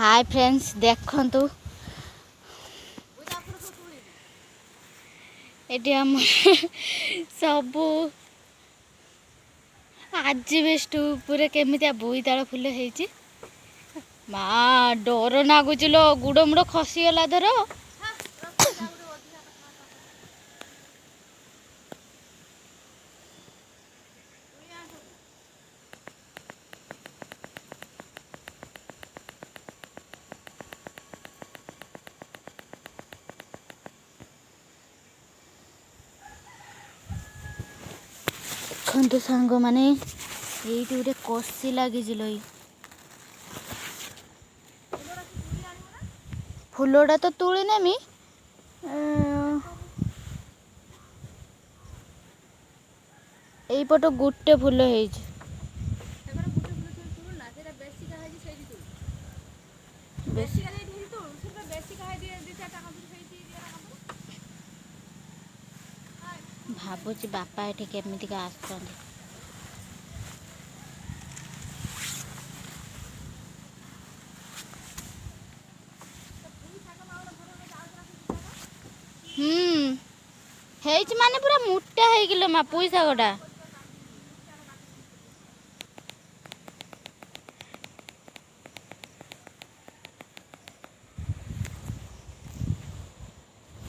hi friends देखंतु eighty हम सबू आजबेस्ट पूरे केमितिया बोईताल फुल होईची मा डर नागुच लो गुड़ मुड़ खसीगला धर देखंतु सांग माने ये गोटे कषि लगी फुलटा तो तुली नेमी एपट गोटे फुल है भावुची बापा ये केमितिका आसुचंदी ହେଇଛି ମାନେ ପୁରା ମୋଟା ହେଇକିଲ ମା ପୁଇ ଶାଗଟା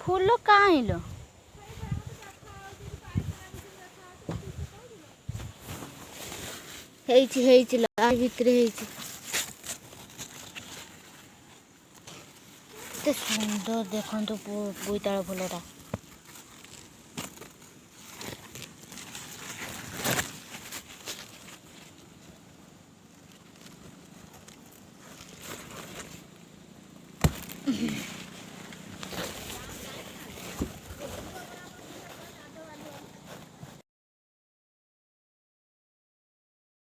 फूल काइलो ହେଇଛି ହେଇଛି ଆ ଭିତରେ ହେଇଛି କେତେ ସୁନ୍ଦର ଦେଖନ୍ତୁ ବୋଇତାଳ ଫୁଲଟା